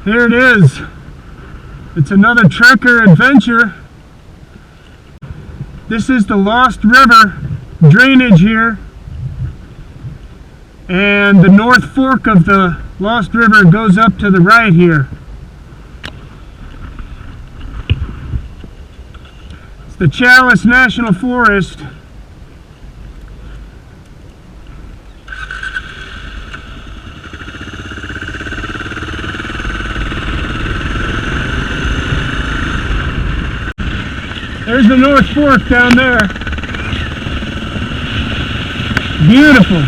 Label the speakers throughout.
Speaker 1: Here it is. It's another trekker adventure. This is the Lost River drainage here. And the North Fork of the Lost River goes up to the right here. It's the Chalice National Forest. There's the North Fork down there. Beautiful.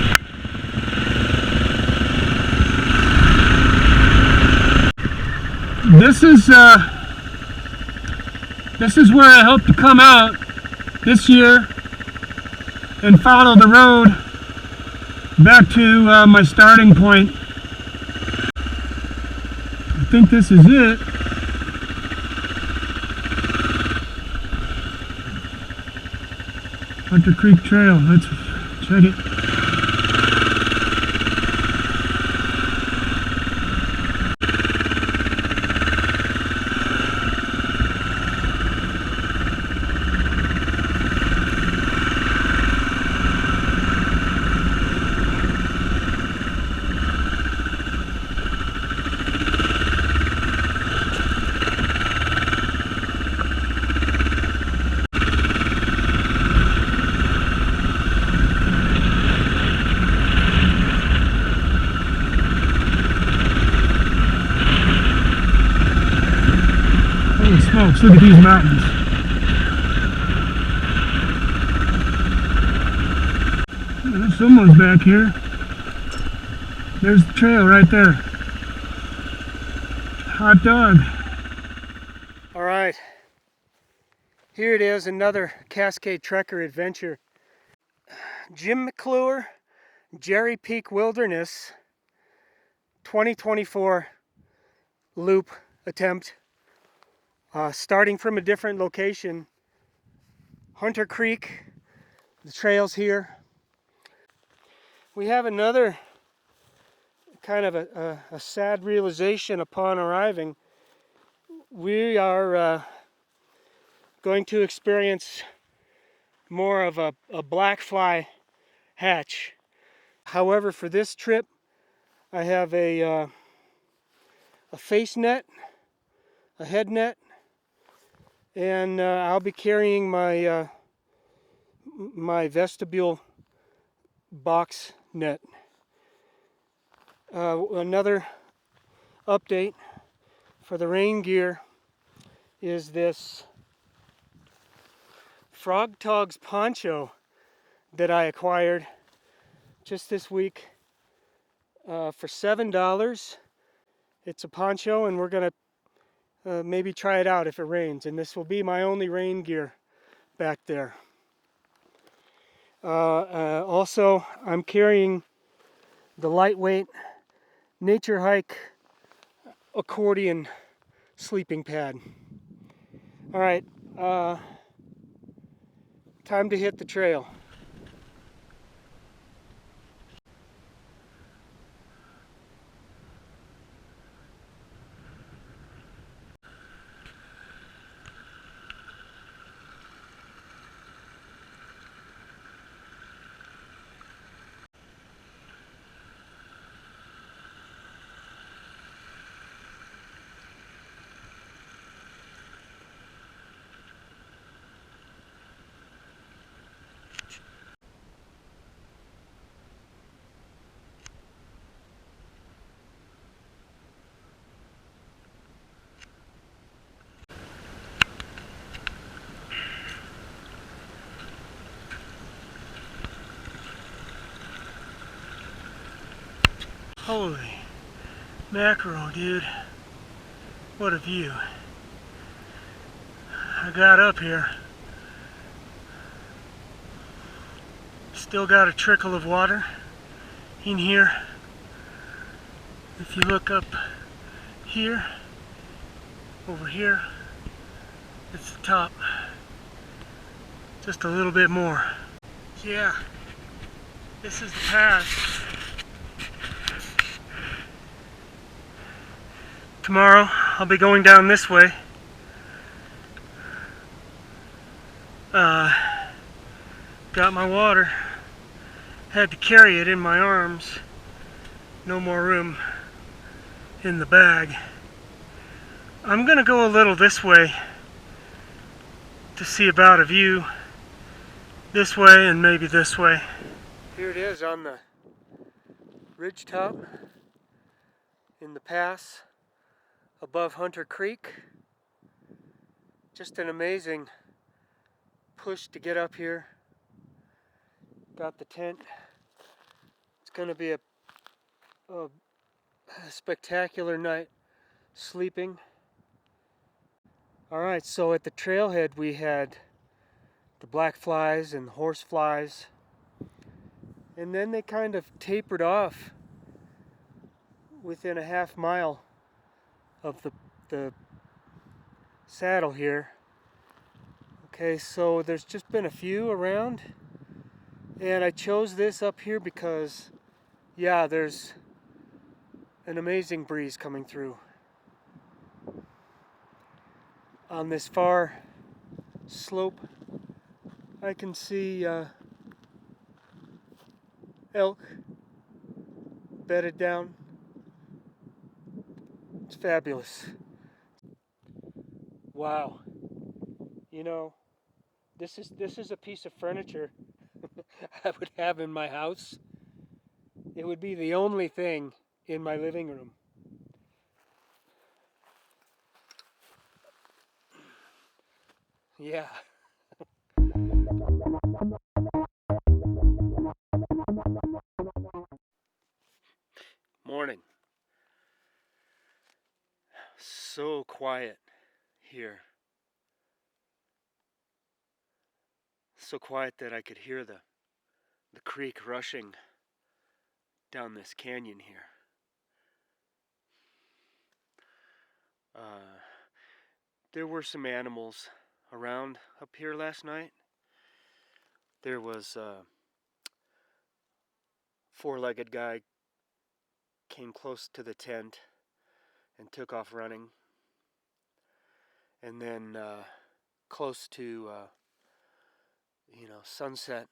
Speaker 1: This is where I hope to come out this year and follow the road back to my starting point. I think this is it. Hunter Creek Trail, let's check it. Holy smokes, look at these mountains. There's someone's back here. There's the trail right there. Hot dog. All right. Here it is, another Cascade Trekker adventure. Jim McClure, Jerry Peak Wilderness, 2024 loop attempt. Starting from a different location, Hunter Creek, the trails here. We have another kind of a sad realization upon arriving. We are going to experience more of a black fly hatch. However, for this trip, I have a face net, a head net, and I'll be carrying my my vestibule box net. Another update for the rain gear is this Frog Togs poncho that I acquired just this week for $7. It's a poncho, and we're gonna maybe try it out if it rains, and this will be my only rain gear back there. Also, I'm carrying the lightweight Nature Hike accordion sleeping pad. All right, time to hit the trail. Holy mackerel, dude. What a view. I got up here. Still got a trickle of water in here. If you look up here, over here, it's the top. Just a little bit more. Yeah, this is the pass. Tomorrow I'll be going down this way. Got my water. Had to carry it in my arms. No more room in the bag. I'm gonna go a little this way to see about a view. This way and maybe this way. Here it is on the ridge top in the pass above Hunter Creek. Just an amazing push to get up here. Got the tent. It's going to be a spectacular night sleeping. Alright, so at the trailhead we had the black flies and horse flies, and then they kind of tapered off within a half mile of the saddle here. Okay, so there's just been a few around, and I chose this up here because, yeah, there's an amazing breeze coming through. On this far slope, I can see elk bedded down. It's fabulous. Wow. You know, this is a piece of furniture I would have in my house. It would be the only thing in my living room. Yeah. Morning. So quiet here. So quiet that I could hear the creek rushing down this canyon here. There were some animals around up here last night. There was a four-legged guy came close to the tent and took off running. And then close to sunset,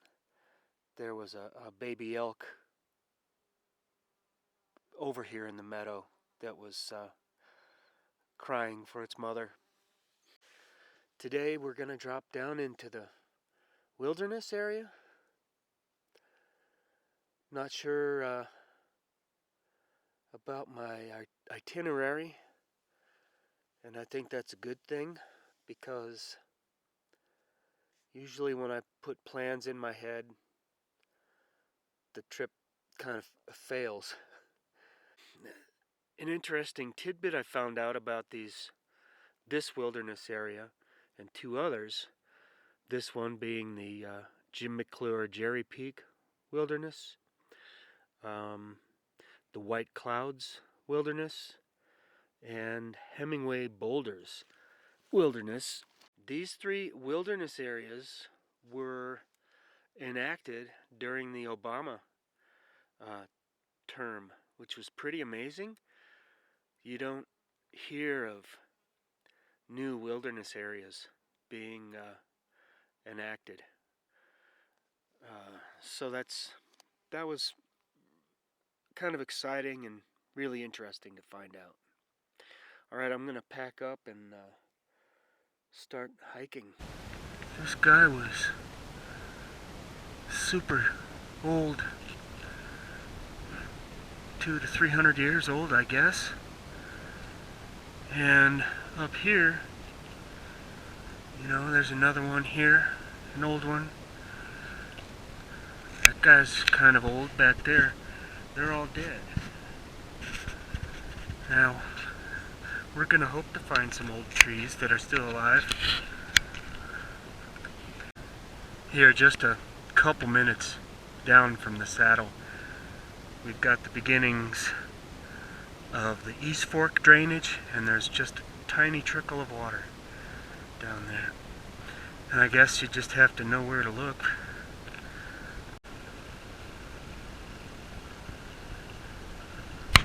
Speaker 1: there was a baby elk over here in the meadow that was crying for its mother. Today we're going to drop down into the wilderness area. Not sure about my itinerary, and I think that's a good thing, because usually when I put plans in my head, the trip kind of fails. An interesting tidbit I found out about this wilderness area and two others, this one being the Jim McClure Jerry Peak Wilderness, the White Clouds Wilderness, and Hemingway Boulders Wilderness. These three wilderness areas were enacted during the Obama term, which was pretty amazing. You don't hear of new wilderness areas being enacted. So that was kind of exciting and really interesting to find out. Alright, I'm going to pack up and start hiking. This guy was super old. 200 to 300 years old, I guess. And up here, there's another one here, an old one. That guy's kind of old back there. They're all dead. Now, we're gonna hope to find some old trees that are still alive. Here, just a couple minutes down from the saddle. We've got the beginnings of the East Fork drainage, and there's just a tiny trickle of water down there. And I guess you just have to know where to look.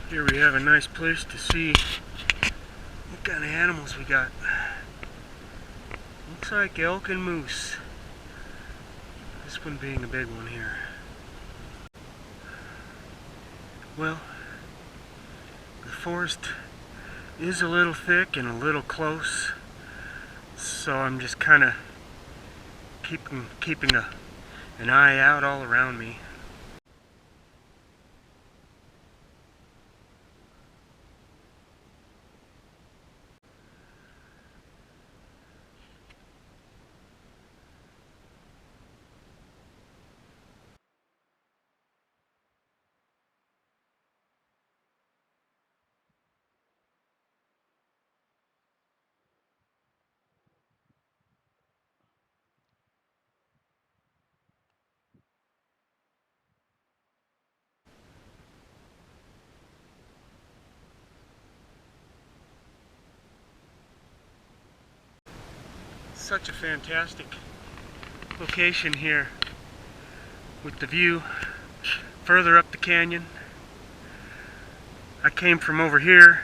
Speaker 1: Here we have a nice place to see what kind of animals we got. Looks like elk and moose. This one being a big one here. Well, the forest is a little thick and a little close, so I'm just kind of keeping an eye out all around me. Such a fantastic location here with the view further up the canyon. I came from over here,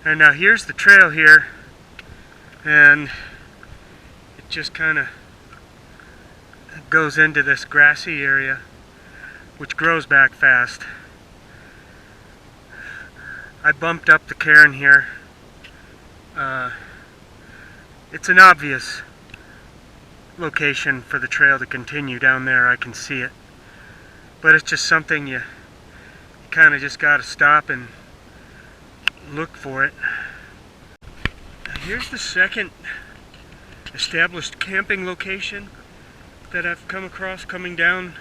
Speaker 1: and now here's the trail here, and it just kind of goes into this grassy area which grows back fast. I bumped up the cairn here. It's an obvious location for the trail to continue down there. I can see it. But it's just something you kind of just got to stop and look for it. Here's the second established camping location that I've come across coming down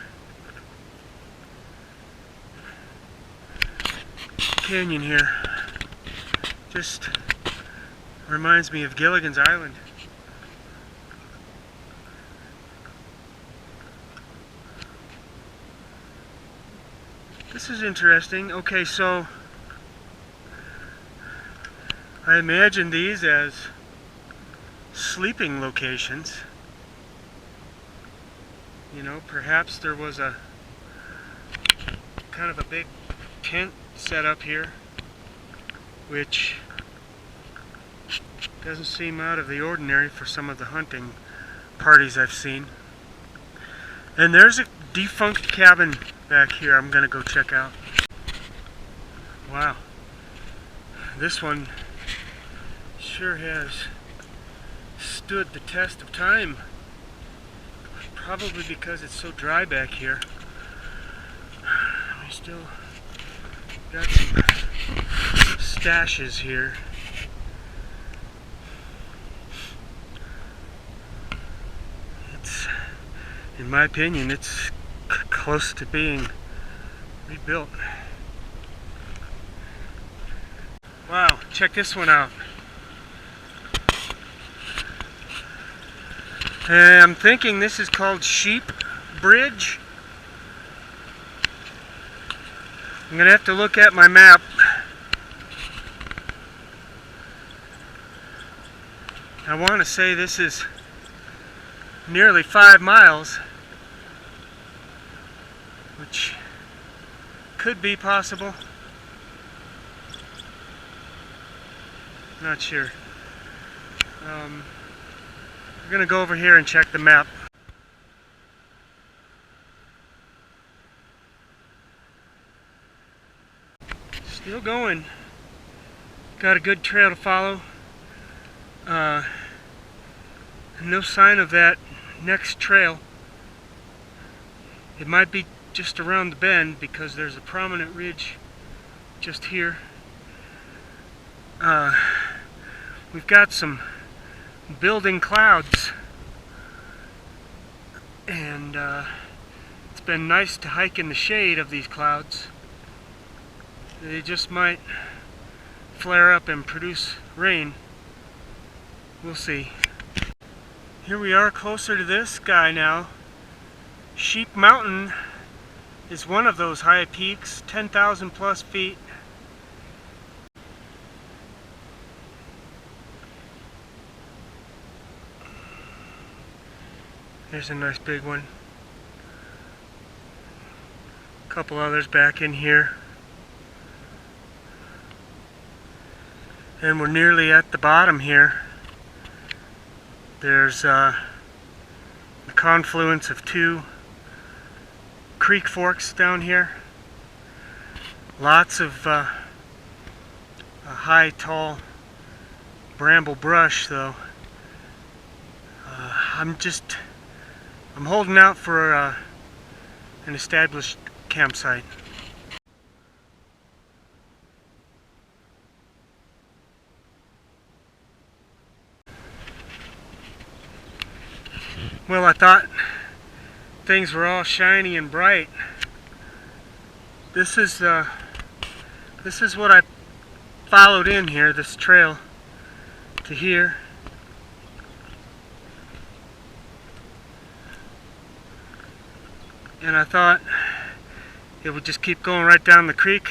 Speaker 1: canyon here. Just reminds me of Gilligan's Island. This is interesting. Okay, so I imagine these as sleeping locations. You know, perhaps there was a kind of a big tent set up here, which doesn't seem out of the ordinary for some of the hunting parties I've seen. And there's a defunct cabin back here I'm gonna go check out. Wow, this one sure has stood the test of time, probably because it's so dry back here. We still got some stashes here. In my opinion, it's close to being rebuilt. Wow, check this one out. I'm thinking this is called Sheep Bridge. I'm gonna have to look at my map. I want to say this is nearly 5 miles, which could be possible. Not sure. We're gonna go over here and check the map. Still going. Got a good trail to follow. No sign of that next trail. It might be just around the bend because there's a prominent ridge just here. We've got some building clouds, and it's been nice to hike in the shade of these clouds. They just might flare up and produce rain. We'll see. Here we are closer to this guy now, Sheep Mountain is one of those high peaks, 10,000 plus feet. There's a nice big one. A couple others back in here. And we're nearly at the bottom here. There's the confluence of two creek forks down here. Lots of high, tall bramble brush, though. I'm holding out for an established campsite. Well, I thought things were all shiny and bright. This is what I followed in here, this trail to here. And I thought it would just keep going right down the creek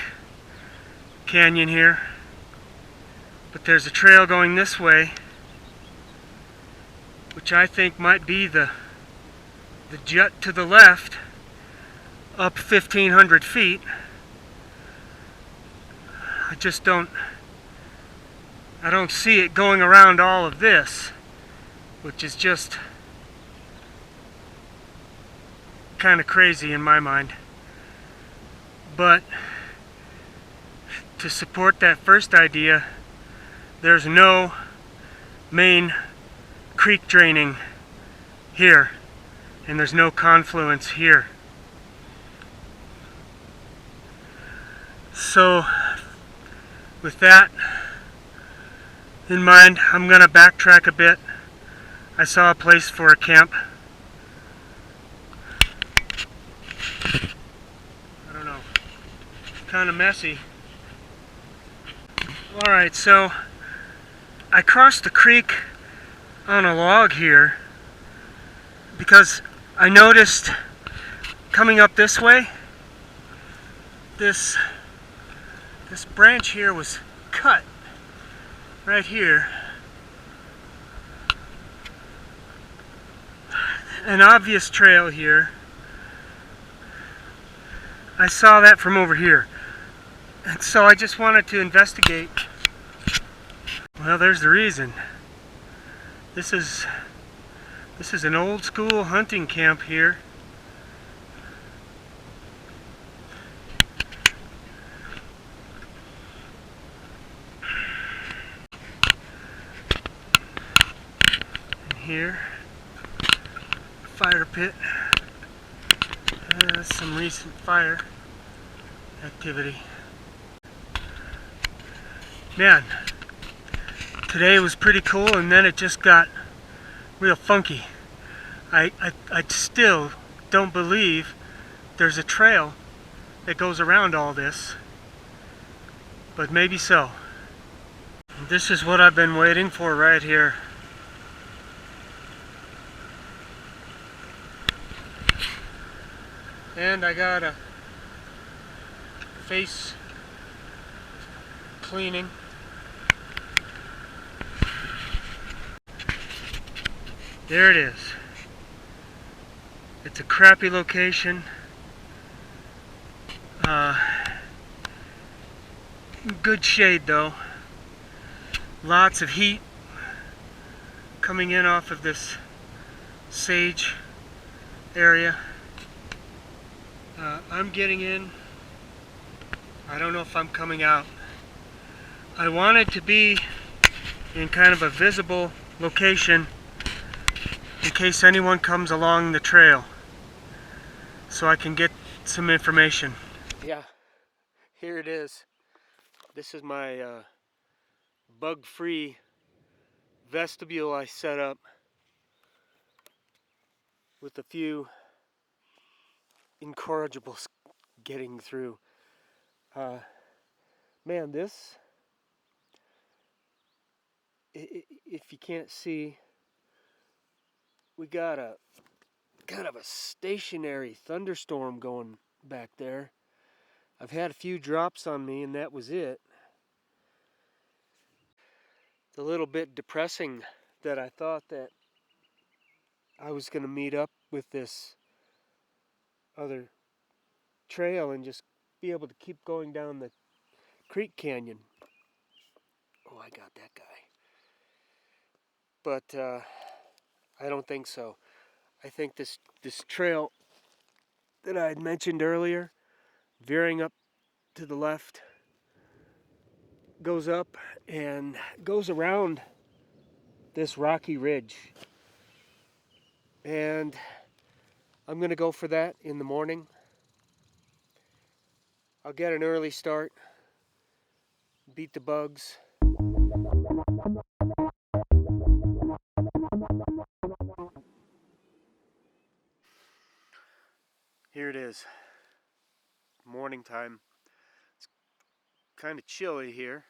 Speaker 1: canyon here. But there's a trail going this way, which I think might be the jut to the left, up 1,500 feet. I don't see it going around all of this, which is just kind of crazy in my mind. But to support that first idea, there's no main creek draining here, and there's no confluence here. So with that in mind, I'm gonna backtrack a bit. I saw a place for a camp. I don't know, kind of messy. Alright, so I crossed the creek on a log here because I noticed coming up this way, this branch here was cut right here. An obvious trail here. I saw that from over here. And so I just wanted to investigate. Well, there's the reason. This is an old school hunting camp here. And here, fire pit. Some recent fire activity. Man, today was pretty cool, and then it just got real funky. I still don't believe there's a trail that goes around all this, but maybe so. This is what I've been waiting for right here. And I got a face cleaning. There it is. It's a crappy location. Good shade though. Lots of heat coming in off of this sage area. I'm getting in. I don't know if I'm coming out. I wanted to be in kind of a visible location in case anyone comes along the trail, so I can get some information. Yeah, here it is. This is my bug-free vestibule I set up with a few incorrigibles getting through. Man, this, if you can't see, we got a kind of a stationary thunderstorm going back there. I've had a few drops on me and that was it. It's a little bit depressing that I thought that I was going to meet up with this other trail and just be able to keep going down the creek canyon. Oh, I got that guy. But I don't think so. I think this trail that I had mentioned earlier, veering up to the left, goes up and goes around this rocky ridge. And I'm going to go for that in the morning. I'll get an early start, beat the bugs. Here it is, morning time. It's kind of chilly here.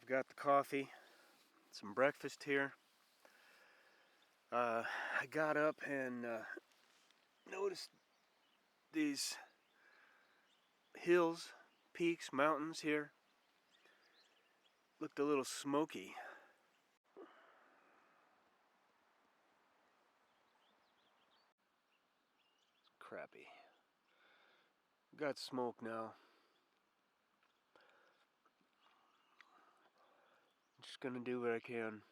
Speaker 1: I've got the coffee, some breakfast here. I got up and noticed these hills, peaks, mountains here. Looked a little smoky. Crappy. Got smoke now. Just gonna do what I can.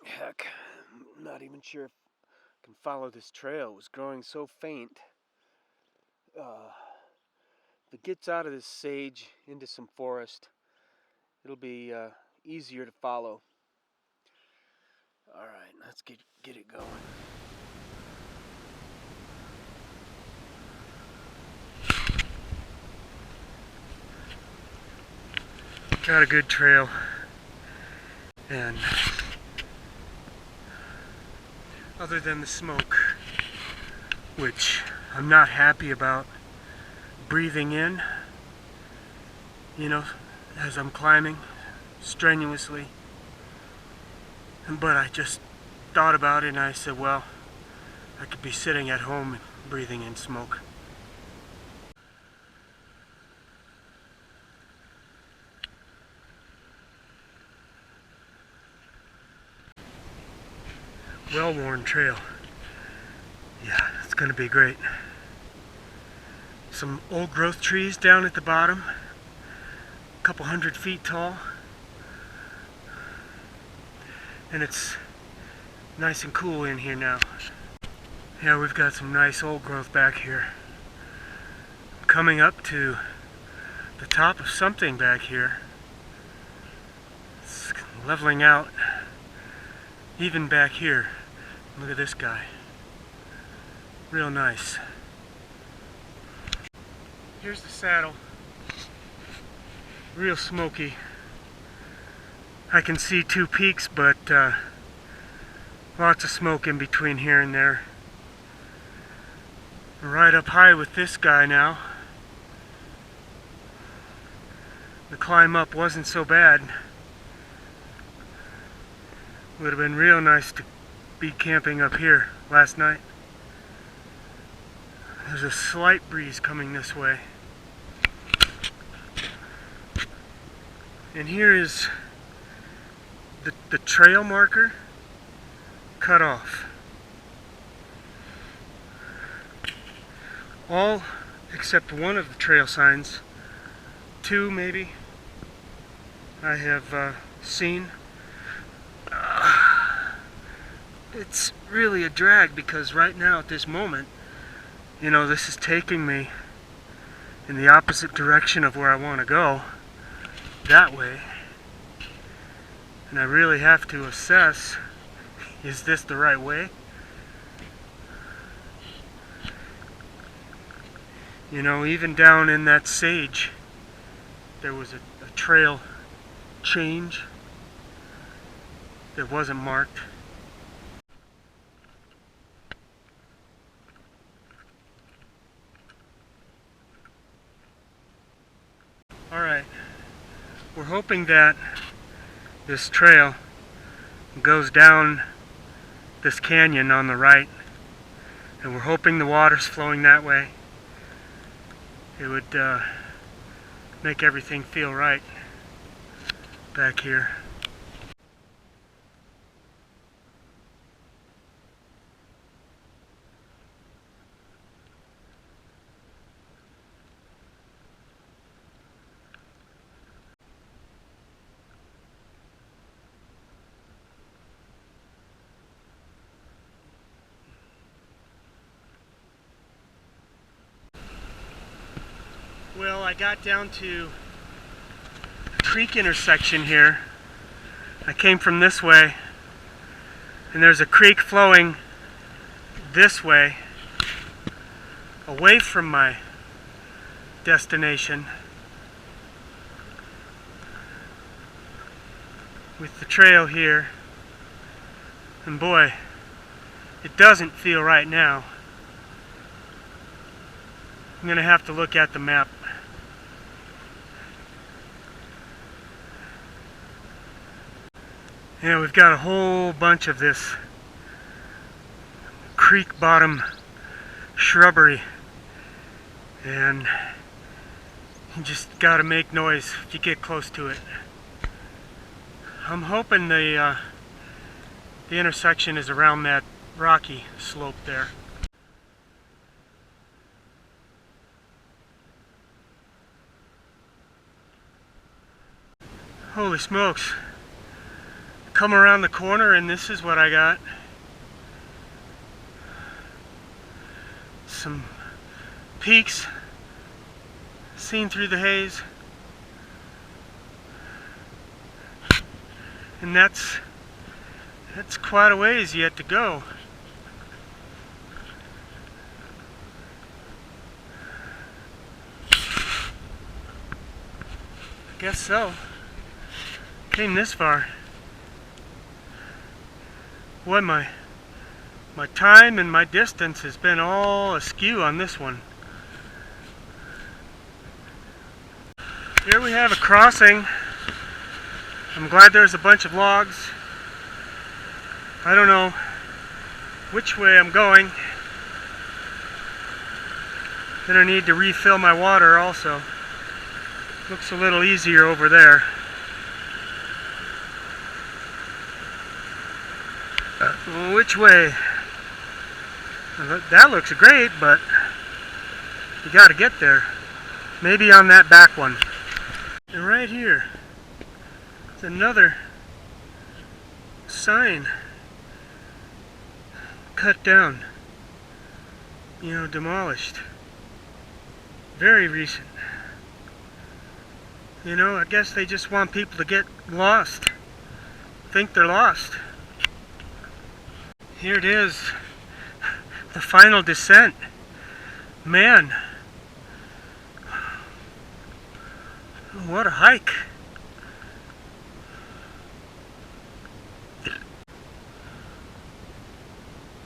Speaker 1: Heck, I'm not even sure if I can follow this trail. It was growing so faint. If it gets out of this sage into some forest, it'll be easier to follow. Alright, let's get it going. Got a good trail, and other than the smoke, which I'm not happy about breathing in, you know, as I'm climbing strenuously. But I just thought about it and I said, well, I could be sitting at home and breathing in smoke. Well-worn trail. Yeah, it's gonna be great. Some old growth trees down at the bottom, a couple 100 feet tall, and it's nice and cool in here now. Yeah, we've got some nice old growth back here. I'm coming up to the top of something back here. It's leveling out even back here. Look at this guy. Real nice. Here's the saddle. Real smoky. I can see two peaks, but lots of smoke in between here and there. We're right up high with this guy now. The climb up wasn't so bad. Would have been real nice to be camping up here last night. There's a slight breeze coming this way. And here is the trail marker cut off. All except one of the trail signs, two maybe, I have seen. It's really a drag because right now at this moment, you know, this is taking me in the opposite direction of where I want to go, that way. And I really have to assess, is this the right way? You know, even down in that sage, there was a trail change that wasn't marked. Alright, we're hoping that this trail goes down this canyon on the right, and we're hoping the water's flowing that way. It would make everything feel right back here. Well, I got down to a creek intersection here. I came from this way, and there's a creek flowing this way, away from my destination, with the trail here. And boy, it doesn't feel right now. I'm gonna have to look at the map. Yeah, we've got a whole bunch of this creek bottom shrubbery, and you just gotta make noise if you get close to it. I'm hoping the intersection is around that rocky slope there. Holy smokes. Come around the corner and this is what I got. Some peaks seen through the haze. And that's quite a ways yet to go. I guess so. Came this far. Boy, my time and my distance has been all askew on this one. Here we have a crossing. I'm glad there's a bunch of logs. I don't know which way I'm going. Gonna need to refill my water also. Looks a little easier over there. Which way? That looks great, but you gotta get there. Maybe on that back one. And right here, there's another sign cut down. You know, demolished. Very recent. You know, I guess they just want people to get lost. Think they're lost. Here it is, the final descent. Man, what a hike.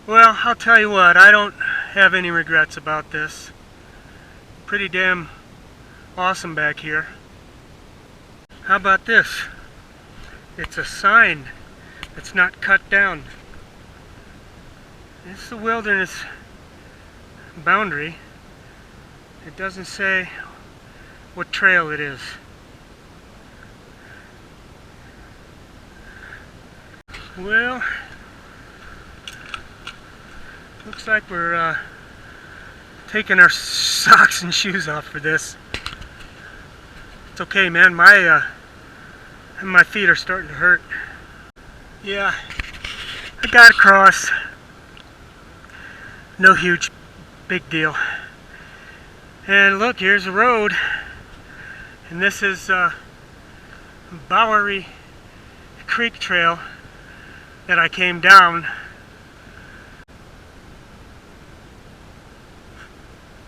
Speaker 1: Well, I'll tell you what, I don't have any regrets about this. Pretty damn awesome back here. How about this? It's a sign that's not cut down. This is the wilderness boundary. It doesn't say what trail it is. Well, looks like we're taking our socks and shoes off for this. It's okay, man. My feet are starting to hurt. Yeah, I got across. No huge big deal. And look, here's a road. And this is Bowery Creek Trail that I came down.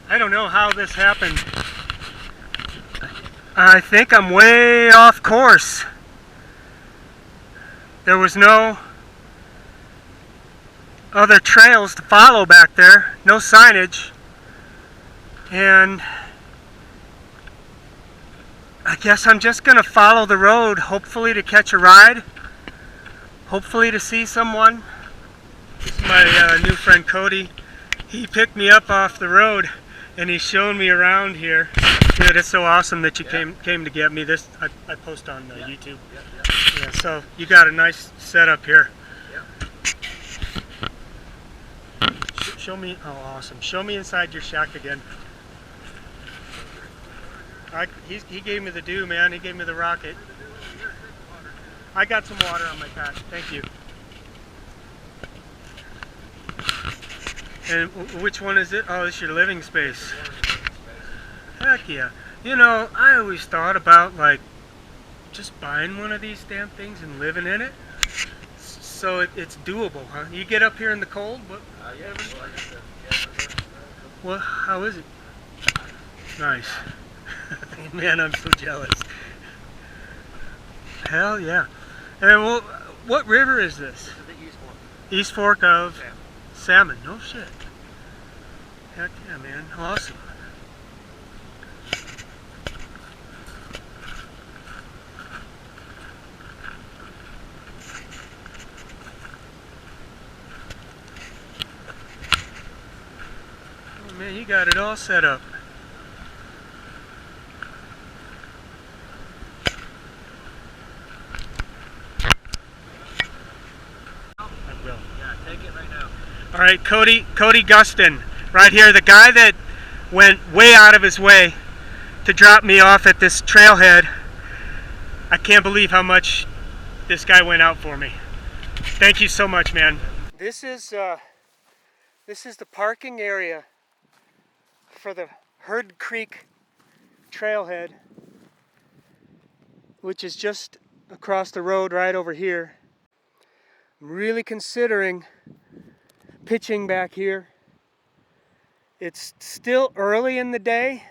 Speaker 1: I don't know how this happened. I think I'm way off course. There was no other trails to follow back there, no signage, and I guess I'm just gonna follow the road, hopefully to catch a ride, hopefully to see someone. This is my new friend Cody. He picked me up off the road and he's showing me around here. Dude, it's so awesome that you came to get me. This I post on YouTube. Yeah, so you got a nice setup here. Show me, oh awesome. Show me inside your shack again. He gave me the dew, man. He gave me the rocket. I got some water on my pack. Thank you. And which one is it? Oh, it's your living space. Heck yeah. You know, I always thought about like just buying one of these damn things and living in it. So it's doable, huh? You get up here in the cold? What? Yeah. Well, how is it? Nice. Man, I'm so jealous. Hell yeah. And well, what river is this?
Speaker 2: The East Fork.
Speaker 1: East Fork of Salmon. No shit. Heck yeah, man. Awesome. Oh man, you got it all set up.
Speaker 2: Take it right now.
Speaker 1: All right, Cody Gustin, right here, the guy that went way out of his way to drop me off at this trailhead. I can't believe how much this guy went out for me. Thank you so much, man. This is the parking area for the Herd Creek trailhead, which is just across the road right over here. I'm really considering pitching back here. It's still early in the day,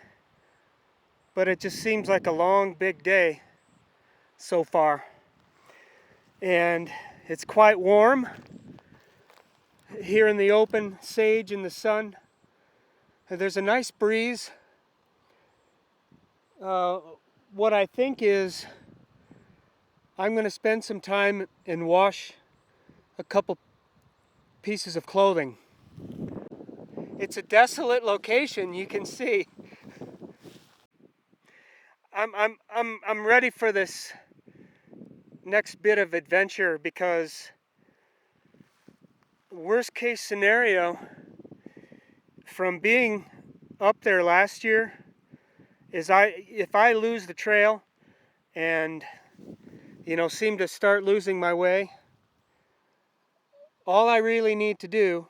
Speaker 1: but it just seems like a long, big day so far. And it's quite warm here in the open sage in the sun. There's a nice breeze. What I think is I'm going to spend some time and wash a couple pieces of clothing. It's a desolate location, you can see. I'm ready for this next bit of adventure because worst case scenario from being up there last year is if I lose the trail and seem to start losing my way, all I really need to do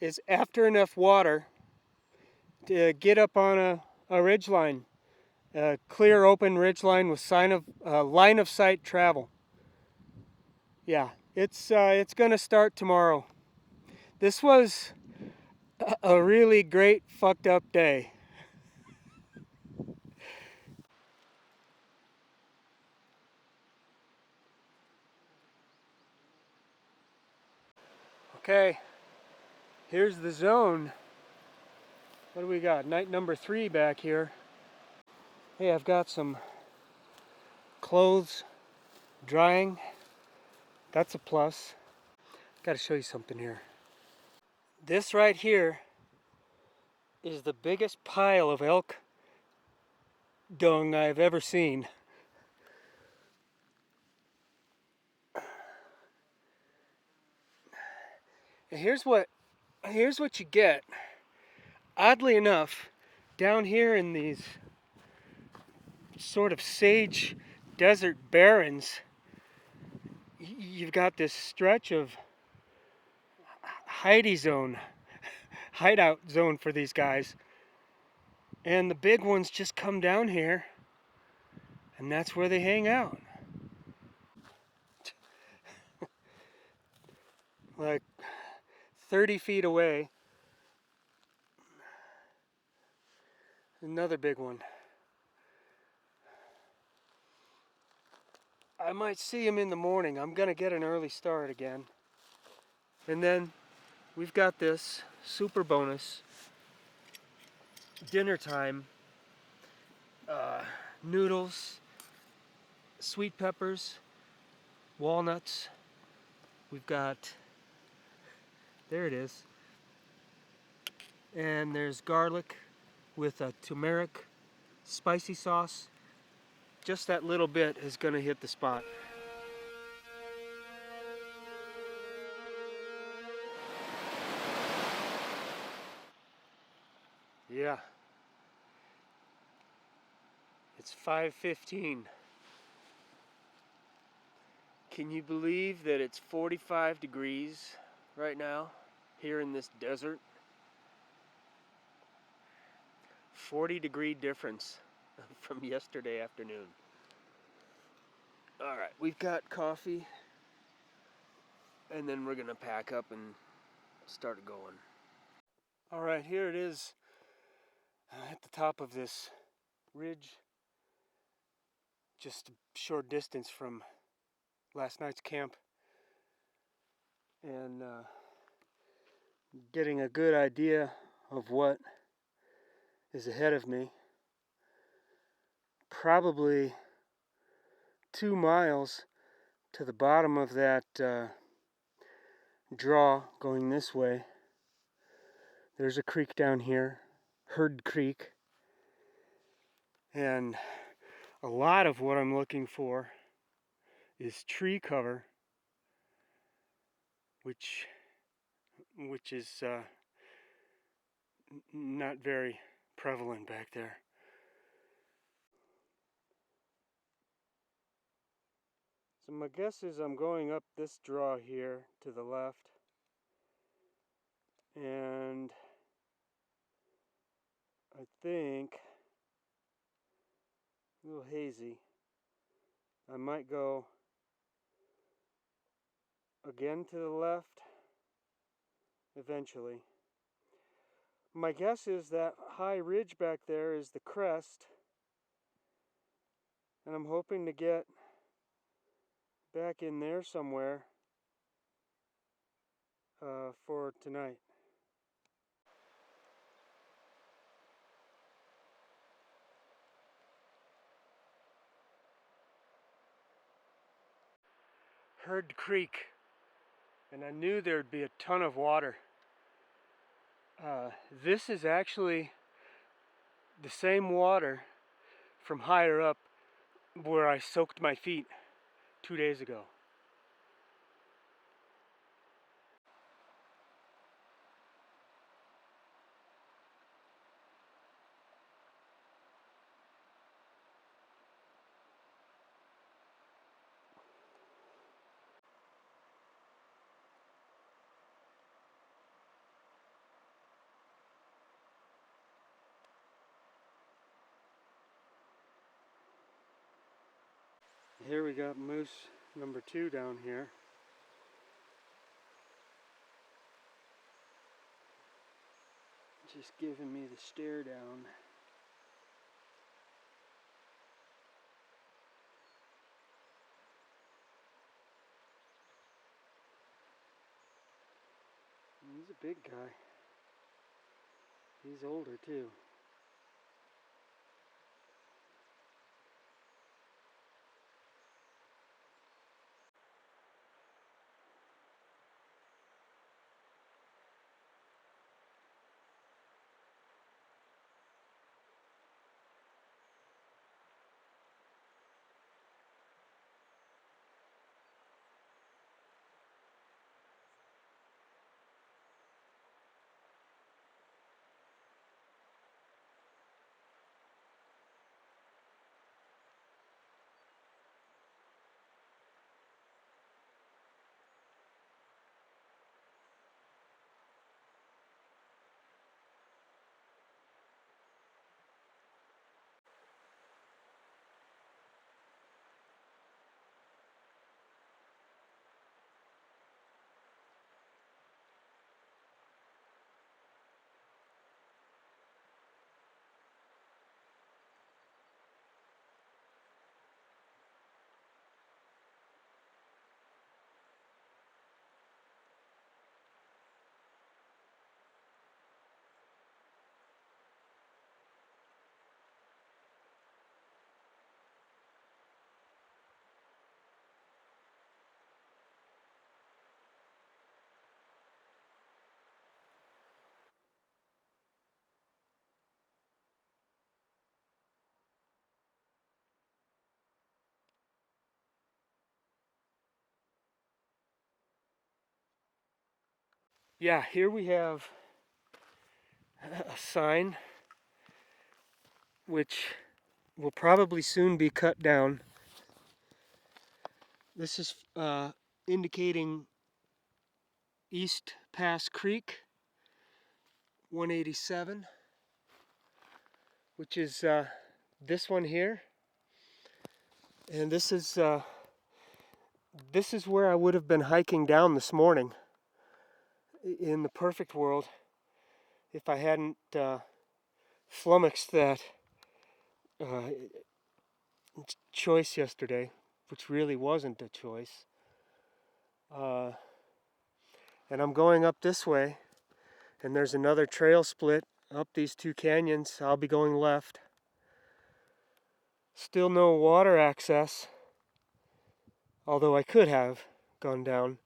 Speaker 1: is after enough water to get up on a ridge line, a clear open ridge line with line of sight travel. Yeah, it's gonna start tomorrow. This was a really great fucked up day. Okay, here's the zone. What do we got? Night number 3 back here. Hey, I've got some clothes drying. That's a plus. Got to show you something here. This right here is the biggest pile of elk dung I've ever seen. And here's what you get. Oddly enough, down here in these sort of sage desert barrens, you've got this stretch of hideout zone for these guys. And the big ones just come down here, and that's where they hang out. Like 30 feet away, another big one. I might see him in the morning. I'm gonna get an early start again. And then we've got this super bonus dinner time. Noodles, sweet peppers, walnuts. We've got There it is. And there's garlic with a turmeric spicy sauce. Just that little bit is going to hit the spot. Yeah. It's 5:15. Can you believe that it's 45 degrees right now here in this desert? 40-degree difference from yesterday afternoon. All right, we've got coffee, and then we're gonna pack up and start going. All right, here it is at the top of this ridge, just a short distance from last night's camp, and getting a good idea of what is ahead of me. Probably 2 miles to the bottom of that draw going this way. There's a creek down here, Herd Creek, and a lot of what I'm looking for is tree cover, which is not very prevalent back there. So my guess is I'm going up this draw here to the left, and I think, a little hazy, I might go again to the left eventually. My guess is that high ridge back there is the crest, and I'm hoping to get back in there somewhere for tonight. Herd Creek, and I knew there'd be a ton of water. This is actually the same water from higher up where I soaked my feet 2 days ago. Here we got moose number 2 down here. Just giving me the stare down. He's a big guy. He's older too. Yeah, here we have a sign which will probably soon be cut down. This is indicating East Pass Creek 187, which is this one here. And this is where I would have been hiking down this morning in the perfect world if I hadn't flummoxed that choice yesterday, which really wasn't a choice. And I'm going up this way, and there's another trail split up these two canyons. I'll be going left. Still no water access, although I could have gone down.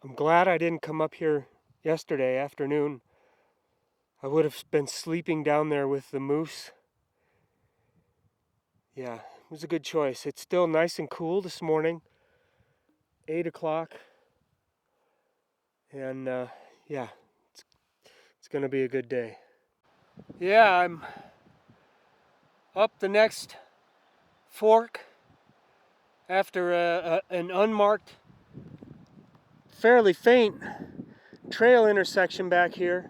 Speaker 1: I'm glad I didn't come up here yesterday afternoon. I would have been sleeping down there with the moose. Yeah, it was a good choice. It's still nice and cool this morning, 8 o'clock. And yeah, it's going to be a good day. Yeah, I'm up the next fork after an unmarked, fairly faint trail intersection back here.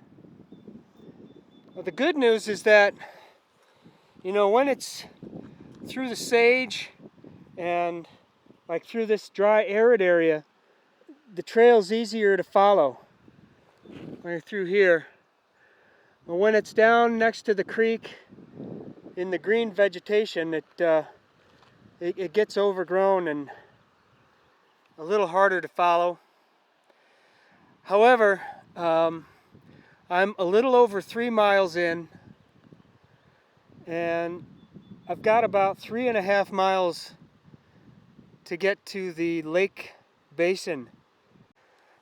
Speaker 1: But the good news is that, you know, when it's through the sage and like through this dry, arid area, the trail's easier to follow when you're through here. But when it's down next to the creek in the green vegetation, it gets overgrown and a little harder to follow. However, I'm a little over 3 miles in, and I've got about 3.5 miles to get to the lake basin.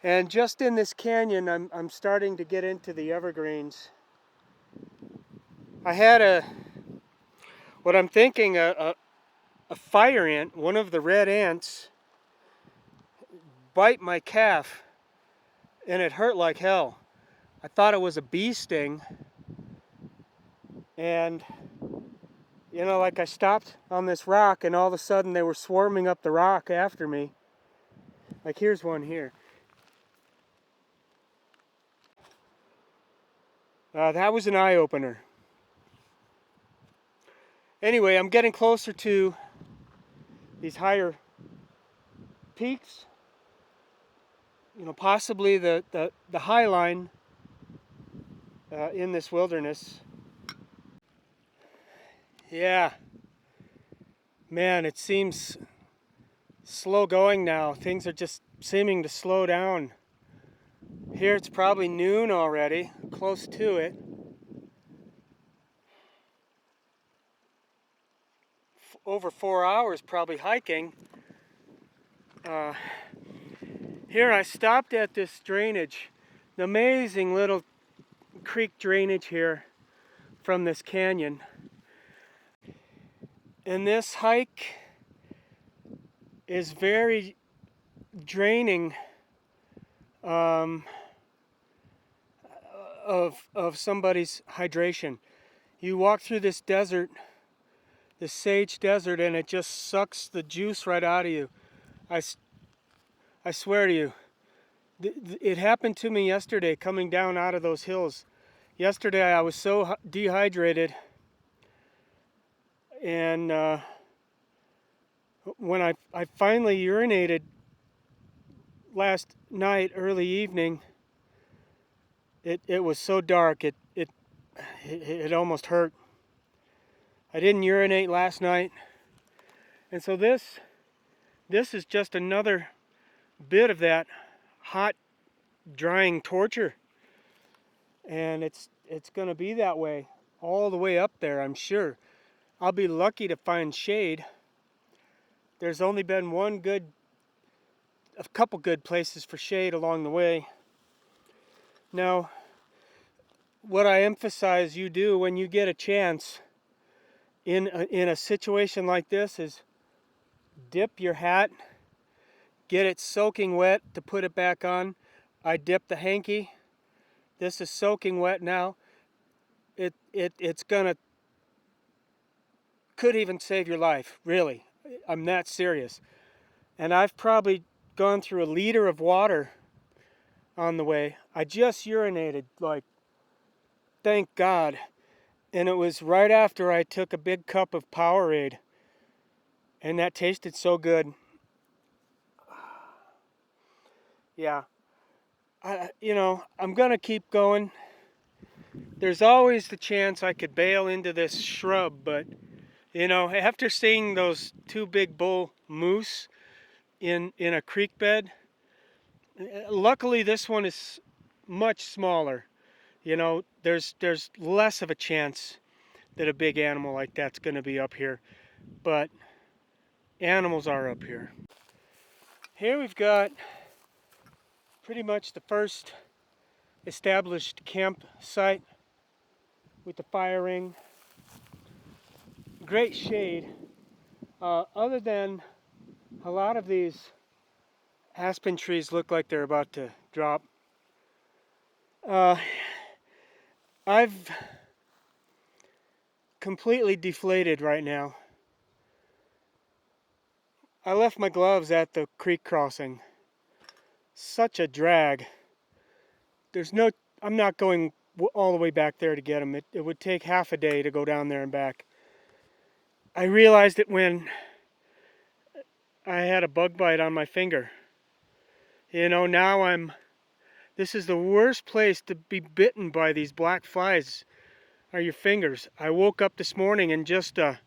Speaker 1: And just in this canyon, I'm starting to get into the evergreens. I had what I'm thinking, a fire ant, one of the red ants, bite my calf, and it hurt like hell. I thought it was a bee sting, and you know, like I stopped on this rock and all of a sudden they were swarming up the rock after me. Like here's one here. That was an eye-opener. Anyway, I'm getting closer to these higher peaks. You know, possibly the high line in this wilderness. Yeah. Man, it seems slow going now. Things are just seeming to slow down. Here it's probably noon already, close to it. Over 4 hours probably hiking. Here I stopped at this drainage, an amazing little creek drainage here from this canyon. And this hike is very draining of somebody's hydration. You walk through this desert, this sage desert, and it just sucks the juice right out of you. I swear to you. It happened to me yesterday coming down out of those hills. Yesterday I was so dehydrated, and when I finally urinated last night, early evening, it was so dark it almost hurt. I didn't urinate last night, and so this is just another bit of that hot, drying torture, and it's going to be that way all the way up there, I'm sure. I'll be lucky to find shade. There's only been a couple good places for shade along the way. Now, what I emphasize you do when you get a chance in a situation like this is dip your hat, get it soaking wet to put it back on. I dipped the hanky. This is soaking wet now. It's gonna, could even save your life, really. I'm that serious. And I've probably gone through a liter of water on the way. I just urinated, like, thank God. And it was right after I took a big cup of Powerade. And that tasted so good. Yeah. I'm gonna keep going. There's always the chance I could bail into this shrub, but after seeing those two big bull moose in a creek bed, luckily this one is much smaller. There's less of a chance that a big animal like that's going to be up here, but animals are up here. Here we've got pretty much the first established campsite with the fire ring. Great shade. Other than a lot of these aspen trees look like they're about to drop. I've completely deflated right now. I left my gloves at the creek crossing. Such a drag. I'm not going all the way back there to get them. It would take half a day to go down there and back. I realized it when I had a bug bite on my finger. Now this is the worst place to be bitten by these black flies, are your fingers. I woke up this morning in just a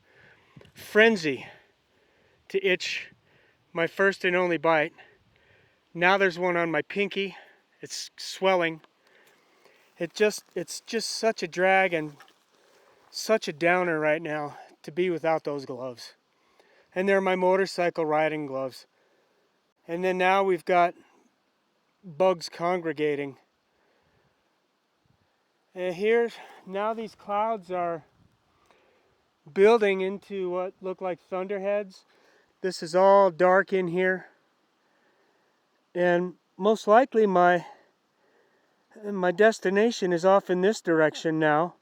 Speaker 1: frenzy to itch my first and only bite. Now there's one on my pinky. It's swelling. It's just such a drag and such a downer right now to be without those gloves. And they're my motorcycle riding gloves. And then now we've got bugs congregating. And here, now these clouds are building into what look like thunderheads. This is all dark in here. And most likely my destination is off in this direction now.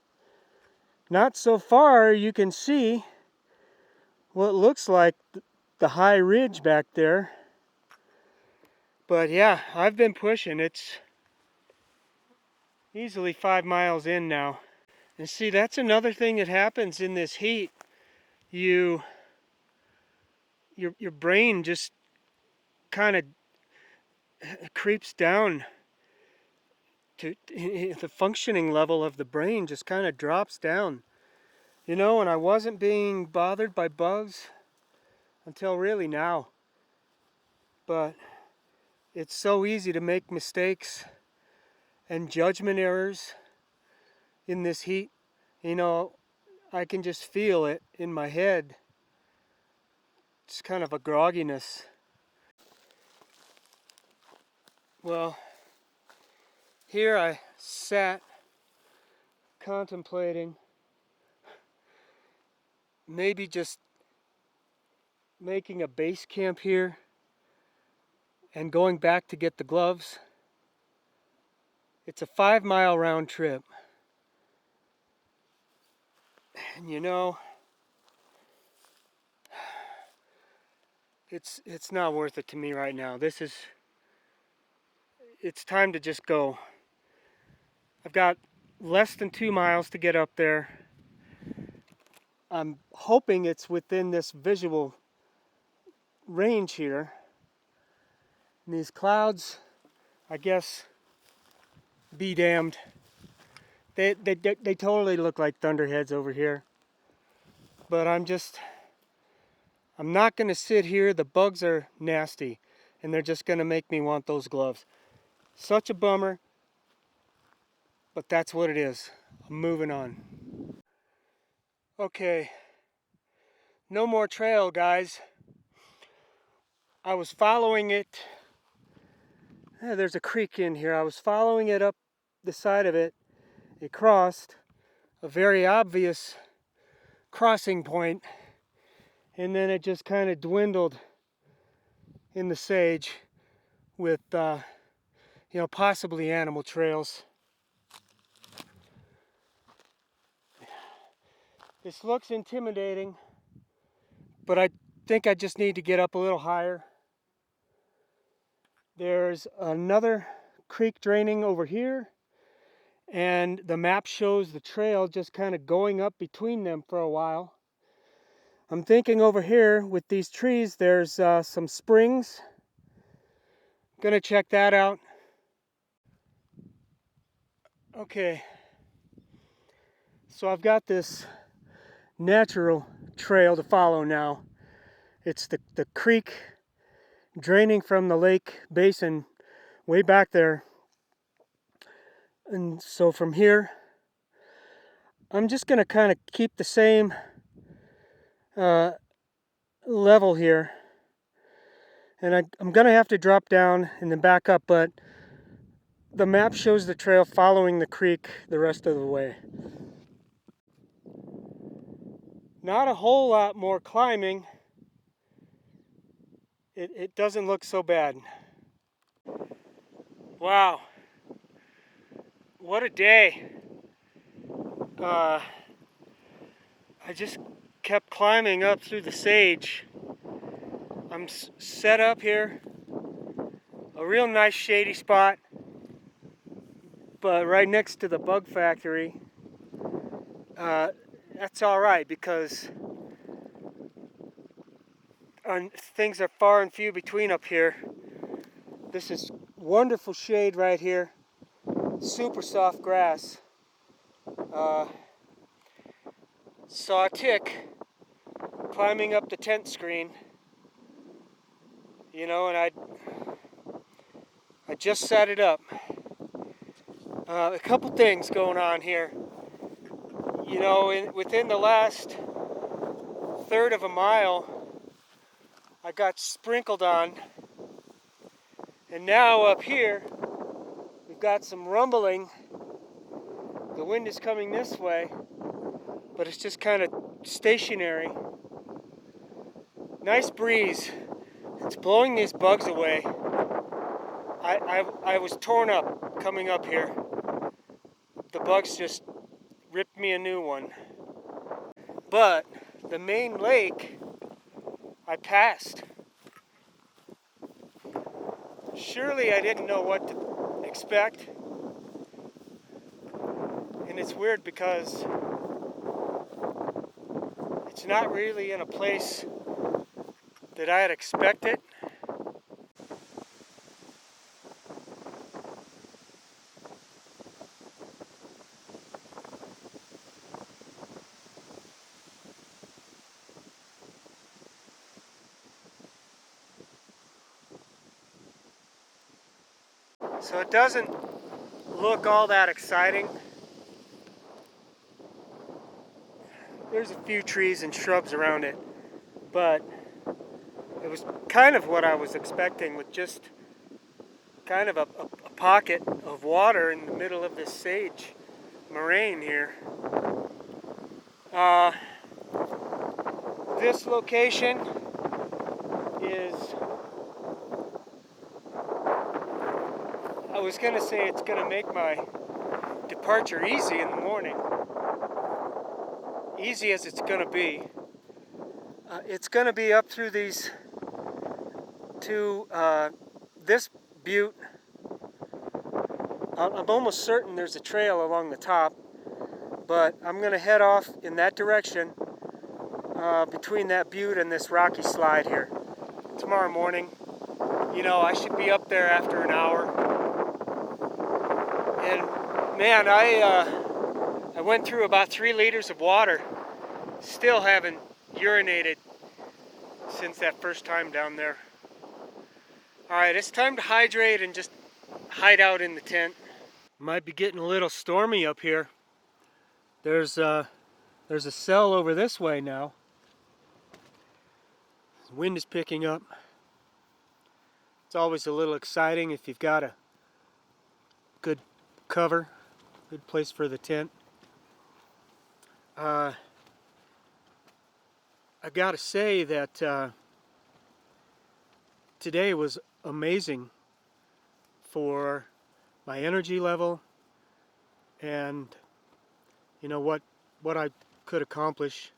Speaker 1: Not so far, you can see what looks like the high ridge back there. But yeah, I've been pushing. It's easily 5 miles in now. And see, that's another thing that happens in this heat. Your brain just kind of creeps down to the functioning level of the brain just kind of drops down. And I wasn't being bothered by bugs until really now. But it's so easy to make mistakes and judgment errors in this heat. I can just feel it in my head. It's kind of a grogginess. Well, here I sat contemplating maybe just making a base camp here and going back to get the gloves. It's a 5-mile round trip. And it's not worth it to me right now. It's time to just go. I've got less than 2 miles to get up there. I'm hoping it's within this visual range here. And these clouds, I guess, be damned. They totally look like thunderheads over here. But I'm not going to sit here. The bugs are nasty. And they're just going to make me want those gloves. Such a bummer. But that's what it is. I'm moving on. Okay. No more trail, guys. I was following it. There's a creek in here. I was following it up the side of it. It crossed a very obvious crossing point, and then it just kind of dwindled in the sage with you know, possibly animal trails. This looks intimidating, but I think I just need to get up a little higher. There's another creek draining over here, and the map shows the trail just kind of going up between them for a while. I'm thinking over here with these trees there's some springs. Gonna check that out. Okay, so I've got this natural trail to follow now. It's the creek draining from the lake basin way back there. And so from here, I'm just gonna kind of keep the same level here. And I'm gonna have to drop down and then back up, but the map shows the trail following the creek the rest of the way. Not a whole lot more climbing. It doesn't look so bad. Wow, what a day. I just kept climbing up through the sage. I'm set up here, a real nice shady spot, but right next to the bug factory. That's all right because things are far and few between up here. This is wonderful shade right here, super soft grass. Sawtooth climbing up the tent screen, you know, and I just set it up. A couple things going on here. You know, within the last third of a mile, I got sprinkled on, and now up here, we've got some rumbling. The wind is coming this way, but it's just kind of stationary. Nice breeze. It's blowing these bugs away. I was torn up coming up here. The bugs just ripped me a new one. But the main lake, I passed. Surely I didn't know what to expect. And it's weird because it's not really in a place that I had expected. So it doesn't look all that exciting. There's a few trees and shrubs around it, but it was kind of what I was expecting, with just kind of a pocket of water in the middle of this sage moraine here. This location is, I was going to say it's going to make my departure easy in the morning. Easy as it's going to be. It's going to be up through these to this butte. I'm almost certain there's a trail along the top, but I'm going to head off in that direction between that butte and this rocky slide here tomorrow morning. You know, I should be up there after an hour. And man, I went through about 3 liters of water. Still haven't urinated since that first time down there. Alright, it's time to hydrate and just hide out in the tent. Might be getting a little stormy up here. There's a cell over this way now. The wind is picking up. It's always a little exciting if you've got a good cover, good place for the tent. I gotta say that today was amazing for my energy level, and you know what I could accomplish.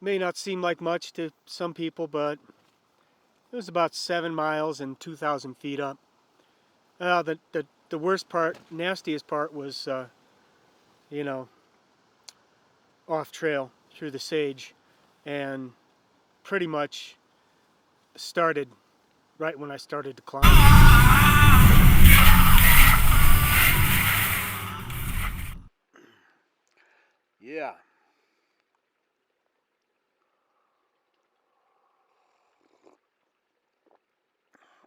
Speaker 1: May not seem like much to some people, but it was about 7 miles and 2,000 feet up. The worst part, nastiest part was, you know, off trail through the sage, and pretty much started right when I started to climb. Yeah.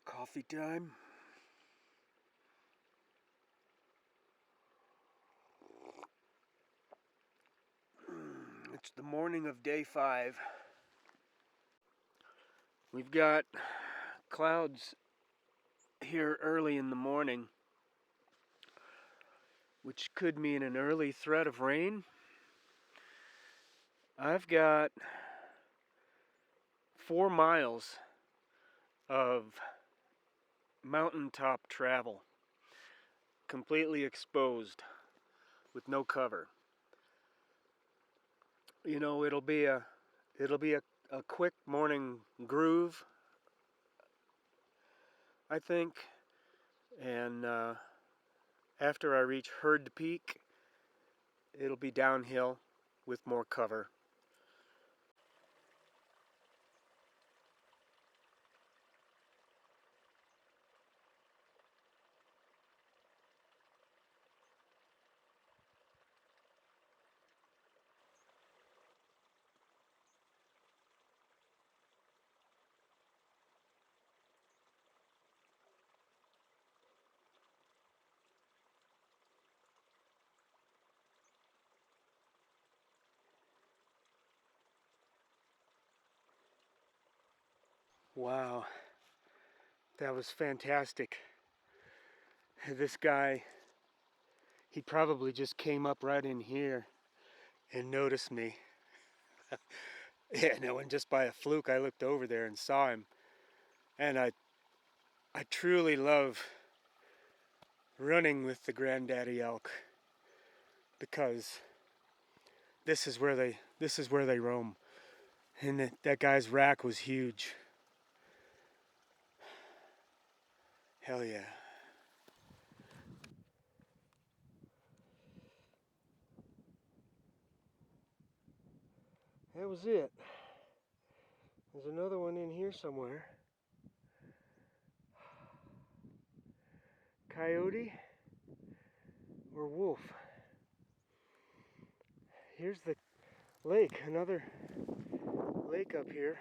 Speaker 1: Coffee time. It's the morning of day 5. We've got clouds here early in the morning, which could mean an early threat of rain. I've got 4 miles of mountaintop travel, completely exposed with no cover. You know, it'll be a quick morning groove, I think, and after I reach Herd Peak, it'll be downhill with more cover. Wow, that was fantastic. This guy, he probably just came up right in here and noticed me. Yeah, no, and just by a fluke, I looked over there and saw him. And I truly love running with the granddaddy elk, because this is where they roam. And that guy's rack was huge. Hell yeah. That was it. There's another one in here somewhere. Coyote or wolf. Here's the lake, another lake up here.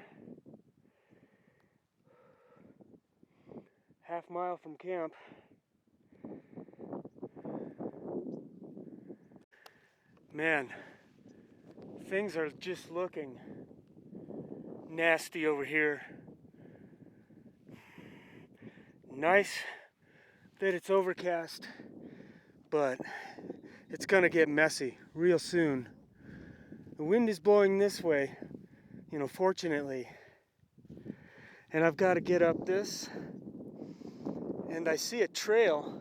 Speaker 1: Half-mile from camp. Man, things are just looking nasty over here. Nice that it's overcast, but it's gonna get messy real soon. The wind is blowing this way, you know, fortunately. And I've got to get up this, and I see a trail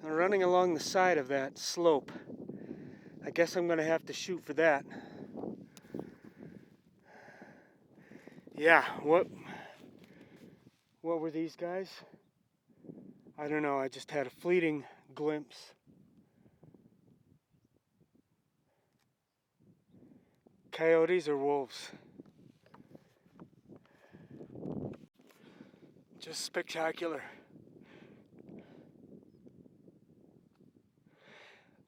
Speaker 1: running along the side of that slope. I guess I'm gonna have to shoot for that. Yeah, what were these guys? I don't know, I just had a fleeting glimpse. Coyotes or wolves? Just spectacular.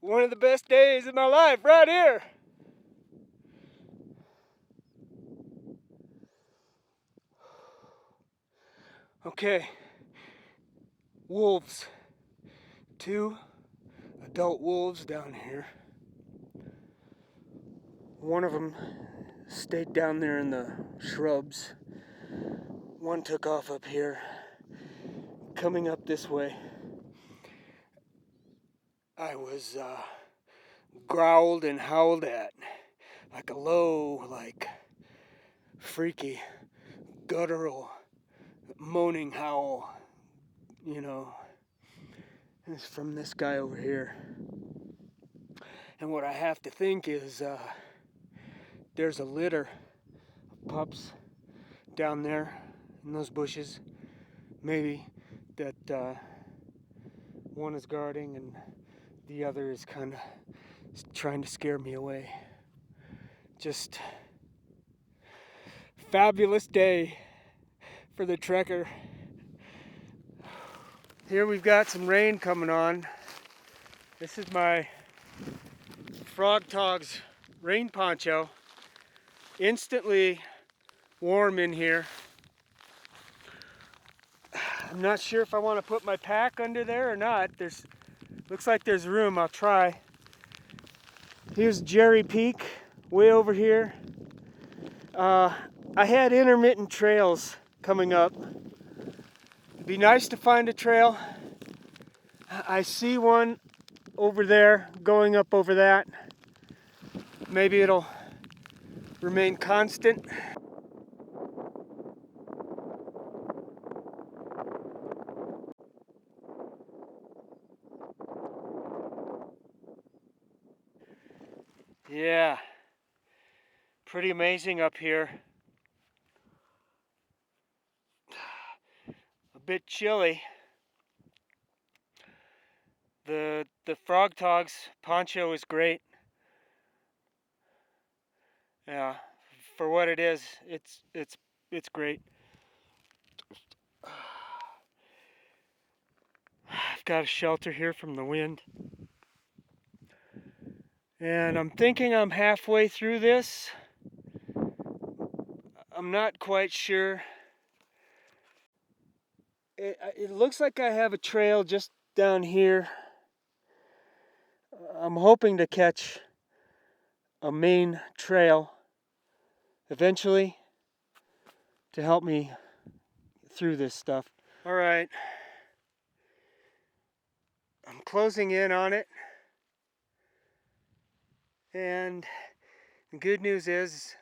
Speaker 1: One of the best days of my life right here. Okay, wolves. 2 adult wolves down here. One of them stayed down there in the shrubs. One took off up here. Coming up this way, I was growled and howled at, like a low, like freaky, guttural, moaning howl, you know. is from this guy over here. And what I have to think is there's a litter of pups down there in those bushes. Maybe that one is guarding and the other is kind of trying to scare me away. Just fabulous day for the trekker. Here we've got some rain coming on. This is my Frog Togs rain poncho. Instantly warm in here. I'm not sure if I want to put my pack under there or not. Looks like there's room. I'll try. Here's Jerry Peak way over here. I had intermittent trails coming up. It'd be nice to find a trail. I see one over there going up over that. Maybe it'll remain constant. Yeah, pretty amazing up here. A bit chilly. The Frog Togs poncho is great. Yeah, for what it is, it's great. I've got a shelter here from the wind. And I'm thinking I'm halfway through this. I'm not quite sure. It looks like I have a trail just down here. I'm hoping to catch a main trail eventually to help me through this stuff. All right, I'm closing in on it. And the good news is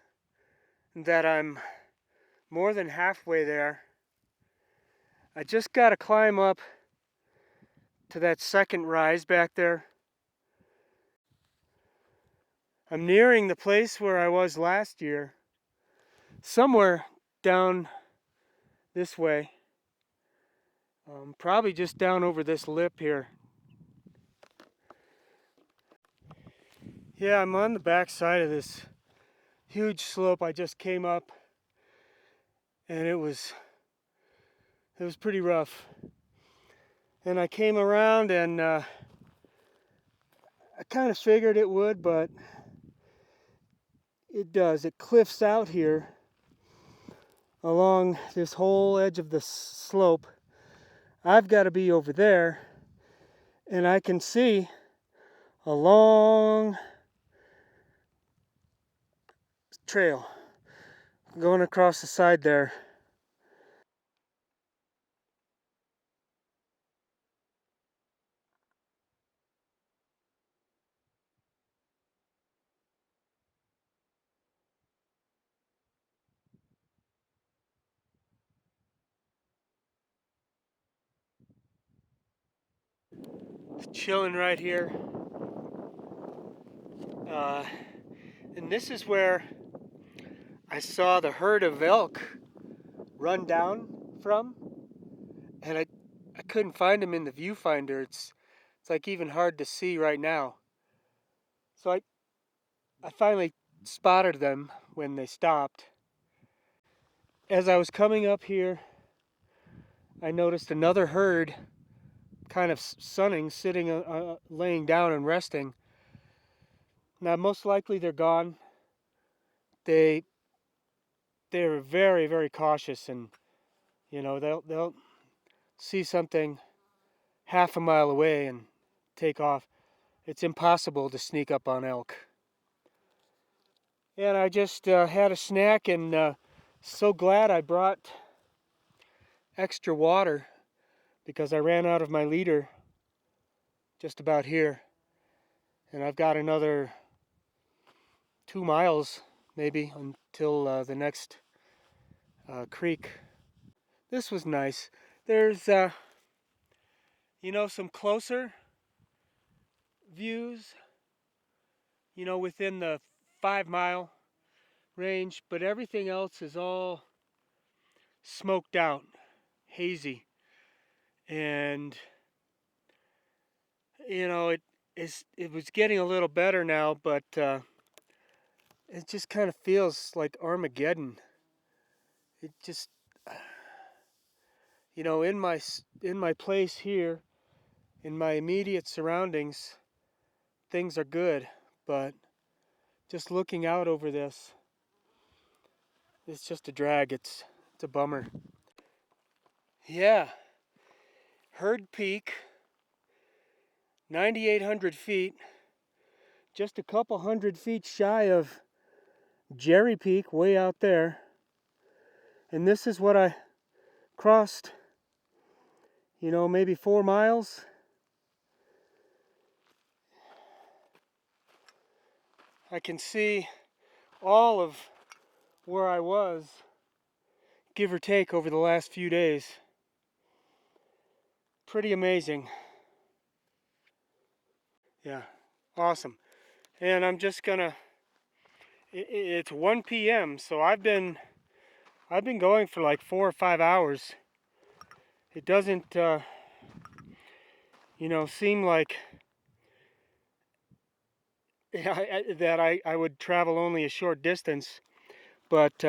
Speaker 1: that I'm more than halfway there. I just got to climb up to that second rise back there. I'm nearing the place where I was last year, somewhere down this way. Probably just down over this lip here. Yeah, I'm on the back side of this huge slope I just came up, and it was pretty rough. And I came around and I kind of figured it would, but it does. It cliffs out here along this whole edge of the slope. I've got to be over there, and I can see a long trail going across the side there. It's chilling right here. And this is where I saw the herd of elk run down from, and I couldn't find them in the viewfinder. It's like even hard to see right now. So I finally spotted them when they stopped. As I was coming up here, I noticed another herd kind of sunning, sitting, laying down and resting. Now most likely they're gone. They're very, very cautious, and you know they'll see something half a mile away and take off. It's impossible to sneak up on elk. And I just had a snack, and so glad I brought extra water because I ran out of my liter just about here. And I've got another 2 miles maybe until the next creek. This was nice. There's You know, some closer views, you know, within the 5 mile range, but everything else is all smoked out, hazy. And you know, it was getting a little better now, but it just kind of feels like Armageddon. It just, you know, in my place here, in my immediate surroundings, things are good, but just looking out over this, it's just a drag. It's a bummer. Yeah, Herd Peak, 9,800 feet, just a couple hundred feet shy of Jerry Peak, way out there. And this is what I crossed, you know, maybe 4 miles. I can see all of where I was, give or take, over the last few days. Pretty amazing. Yeah, awesome. And I'm just gonna, it's 1 p.m. so I've been going for like 4 or 5 hours. It doesn't you know, seem like that I would travel only a short distance, but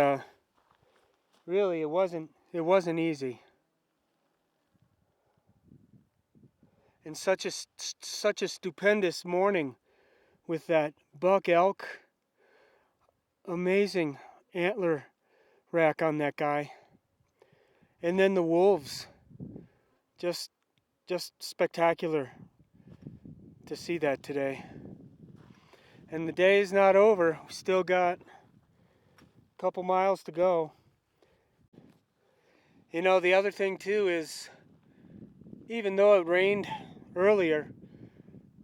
Speaker 1: really it wasn't easy. And such a stupendous morning with that buck elk. Amazing antler rack on that guy. And then the wolves. Just spectacular to see that today. And the day is not over. We still got a couple miles to go. You know, the other thing too is, even though it rained earlier,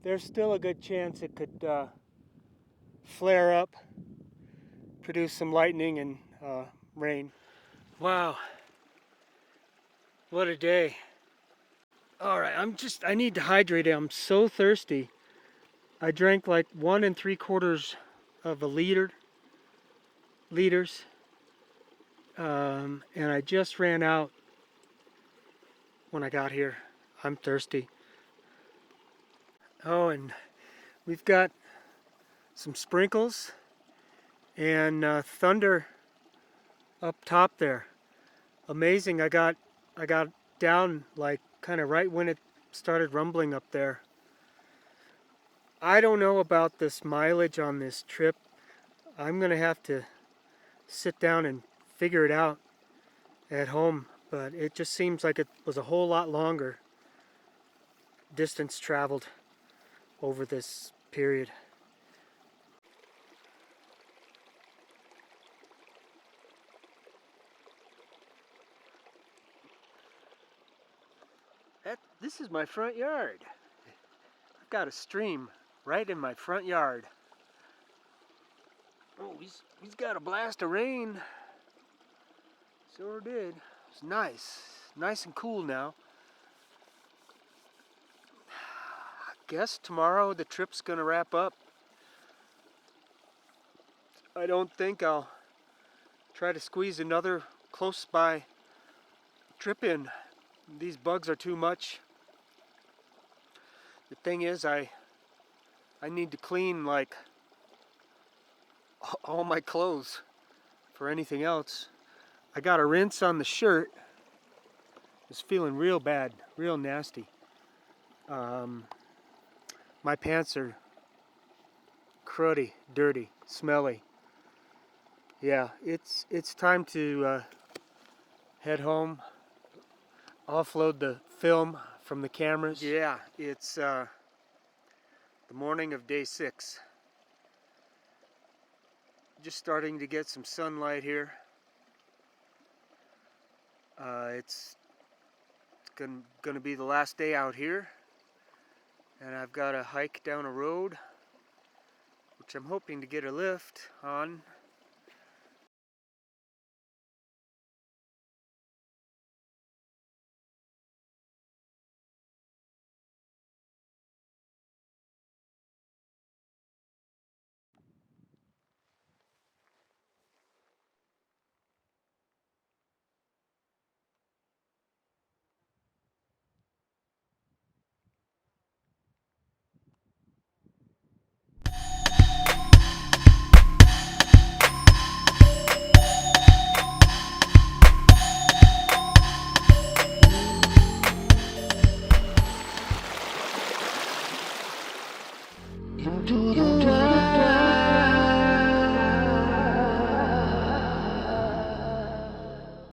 Speaker 1: there's still a good chance it could flare up, produce some lightning and rain. Wow, what a day. All right, I need to hydrate. I'm so thirsty. I drank like 1 3/4 of a liters, and I just ran out when I got here. I'm thirsty. Oh, and we've got some sprinkles and thunder up top there. Amazing. I got down like kind of right when it started rumbling up there. I don't know about this mileage on this trip. I'm gonna have to sit down and figure it out at home, but it just seems like it was a whole lot longer distance traveled over this period. This is my front yard. I've got a stream right in my front yard. Oh, he's got a blast of rain. Sure did. It's nice and cool now. I guess tomorrow the trip's gonna wrap up. I don't think I'll try to squeeze another close by trip in. These bugs are too much. The thing is, I need to clean like all my clothes for anything else. I got a rinse on the shirt. It's feeling real bad, real nasty. My pants are cruddy, dirty, smelly. Yeah, it's time to head home, offload the film from the cameras. Yeah, it's the morning of day 6. Just starting to get some sunlight here. It's gonna be the last day out here, and I've got a hike down a road, which I'm hoping to get a lift on.